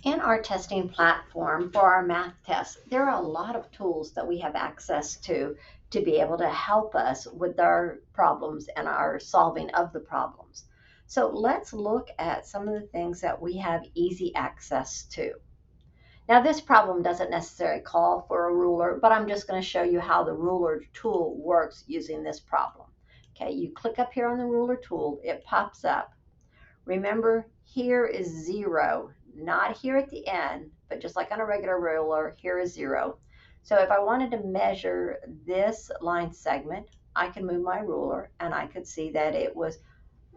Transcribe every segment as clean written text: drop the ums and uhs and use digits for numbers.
In our testing platform for our math tests, there are a lot of tools that we have access to be able to help us with our problems and our solving of the problems. So let's look at some of the things that we have easy access to. Now, this problem doesn't necessarily call for a ruler, but I'm just going to show you how the ruler tool works using this problem. Okay, you click up here on the ruler tool, it pops up. Remember, here is 0, not here at the end, but just like on a regular ruler, here is 0. So if I wanted to measure this line segment, I can move my ruler and I could see that it was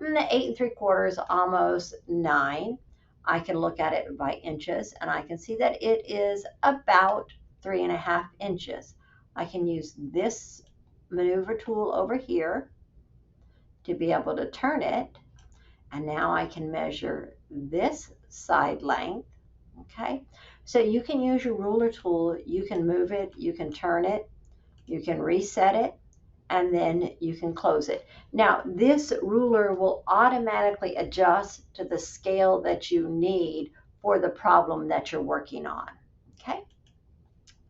8 3/4, almost 9. I can look at it by inches and I can see that it is about 3.5 inches. I can use this maneuver tool over here to be able to turn it. And now I can measure this side length, okay? So you can use your ruler tool, you can move it, you can turn it, you can reset it, and then you can close it. Now, this ruler will automatically adjust to the scale that you need for the problem that you're working on, okay?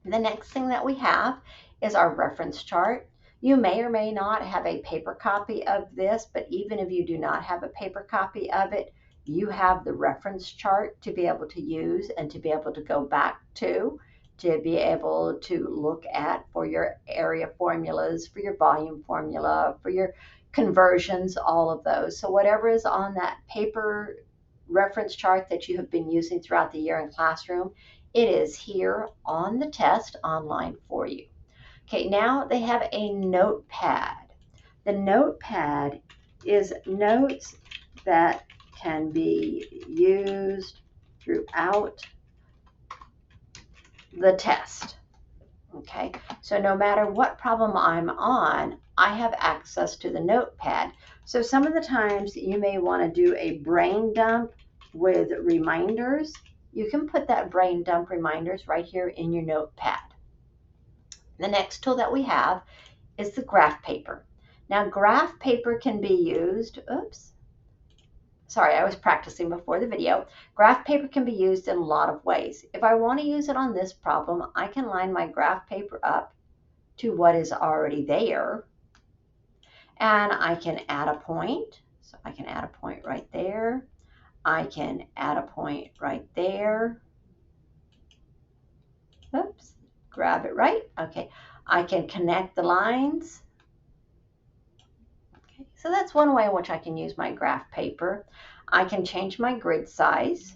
The next thing that we have is our reference chart. You may or may not have a paper copy of this, but even if you do not have a paper copy of it, you have the reference chart to be able to use and to be able to go back to be able to look at for your area formulas, for your volume formula, for your conversions, all of those. So whatever is on that paper reference chart that you have been using throughout the year in classroom, it is here on the test online for you. Okay, now they have a notepad. The notepad is notes that can be used throughout the test. Okay, so no matter what problem I'm on, I have access to the notepad. So some of the times you may want to do a brain dump with reminders. You can put that brain dump reminders right here in your notepad. The next tool that we have is the graph paper. Now, graph paper can be used, sorry, I was practicing before the video. Graph paper can be used in a lot of ways. If I want to use it on this problem, I can line my graph paper up to what is already there, and I can add a point. So I can add a point right there. I can add a point right there. Oops, grab it right. Okay, I can connect the lines. Okay, so that's one way in which I can use my graph paper. I can change my grid size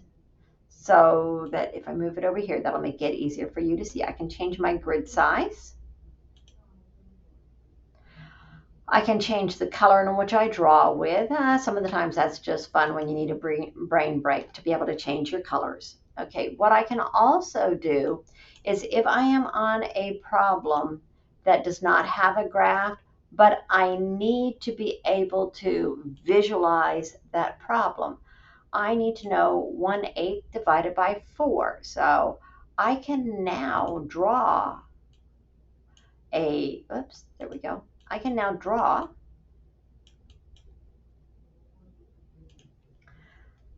so that if I move it over here, that'll make it easier for you to see. I can change my grid size. I can change the color in which I draw with. Some of the times that's just fun when you need a brain break to be able to change your colors. Okay, what I can also do is if I am on a problem that does not have a graph, but I need to be able to visualize that problem. I need to know 1/8 divided by 4. So I can now draw there we go. I can now draw.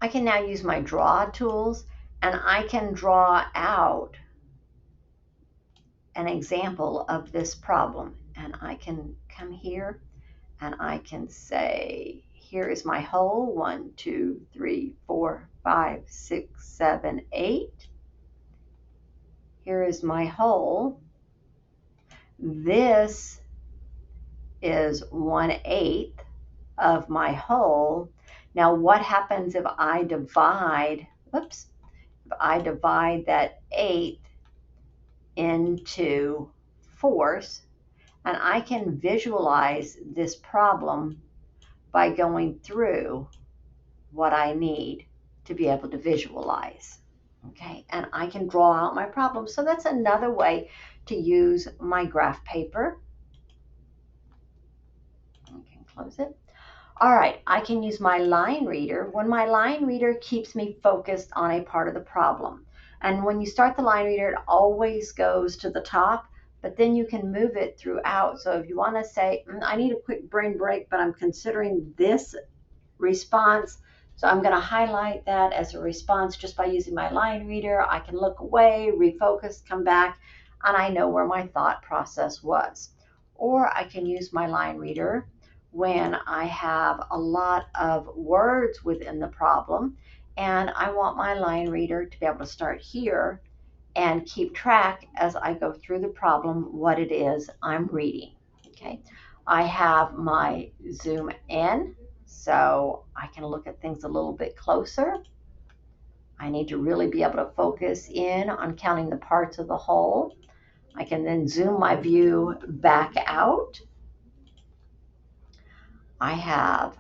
I can now use my draw tools and I can draw out an example of this problem. And I can come here and I can say, here is my hole, 1, 2, 3, 4, 5, 6, 7, 8. Here is my hole. This is 1/8 of my hole. Now what happens if I divide, if I divide that 8 into 4s, and I can visualize this problem by going through what I need to be able to visualize. Okay, and I can draw out my problem. So that's another way to use my graph paper. I can close it. All right, I can use my line reader when my line reader keeps me focused on a part of the problem. And when you start the line reader, it always goes to the top, but then you can move it throughout. So if you want to say, I need a quick brain break, but I'm considering this response, So I'm going to highlight that as a response just by using my line reader. I can look away, refocus, come back, and I know where my thought process was. Or I can use my line reader when I have a lot of words within the problem and I want my line reader to be able to start here and keep track as I go through the problem what it is I'm reading. Okay, I have my zoom in so I can look at things a little bit closer. I need to really be able to focus in on counting the parts of the whole. I can then zoom my view back out. I have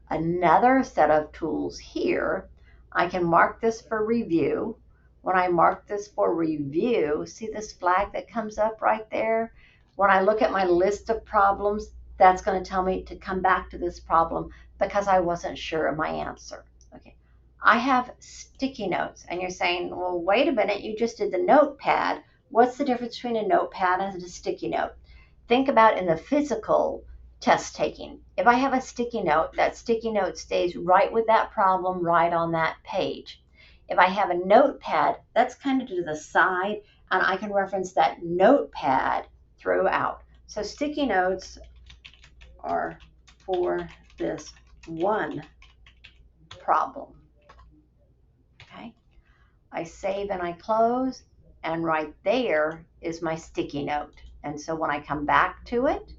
another set of tools here. I can mark this for review. When I mark this for review, see this flag that comes up right there? When I look at my list of problems, that's going to tell me to come back to this problem because I wasn't sure of my answer. Okay. I have sticky notes, and you're saying, well, wait a minute, you just did the notepad. What's the difference between a notepad and a sticky note? Think about in the physical test taking. If I have a sticky note, that sticky note stays right with that problem, right on that page. If I have a notepad, that's kind of to the side, and I can reference that notepad throughout. So sticky notes are for this one problem. Okay, I save and I close, and right there is my sticky note. And so when I come back to it,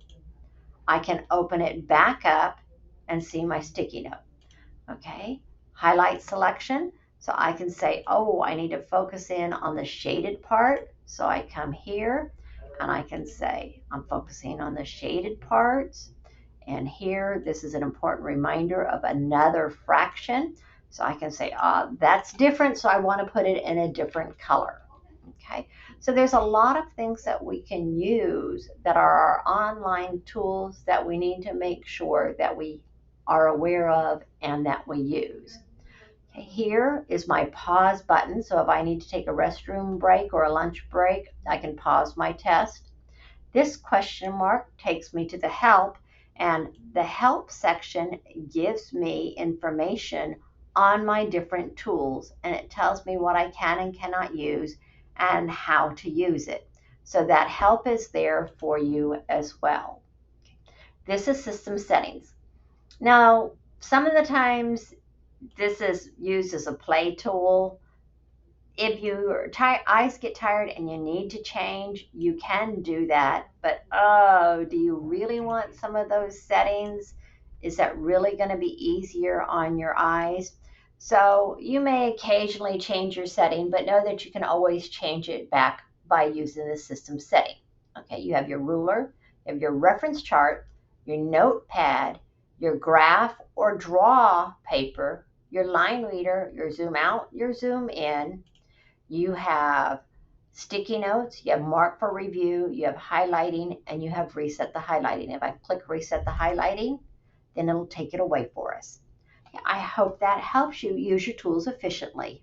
I can open it back up and see my sticky note. Okay, highlight selection. So I can say, oh, I need to focus in on the shaded part. So I come here and I can say, I'm focusing on the shaded parts. And here, this is an important reminder of another fraction. So I can say, that's different, so I want to put it in a different color. Okay, so there's a lot of things that we can use that are our online tools that we need to make sure that we are aware of and that we use. Okay, here is my pause button. So if I need to take a restroom break or a lunch break, I can pause my test. This question mark takes me to the help, and the help section gives me information on my different tools, and it tells me what I can and cannot use and how to use it. So that help is there for you as well. This is system settings. Now, some of the times this is used as a play tool. If your eyes get tired and you need to change, you can do that. But oh, do you really want some of those settings? Is that really going to be easier on your eyes? So you may occasionally change your setting, but know that you can always change it back by using the system setting. Okay, you have your ruler, you have your reference chart, your notepad, your graph or draw paper, your line reader, your zoom out, your zoom in. You have sticky notes, you have mark for review, you have highlighting, and you have reset the highlighting. If I click reset the highlighting, then it'll take it away for us. I hope that helps you use your tools efficiently.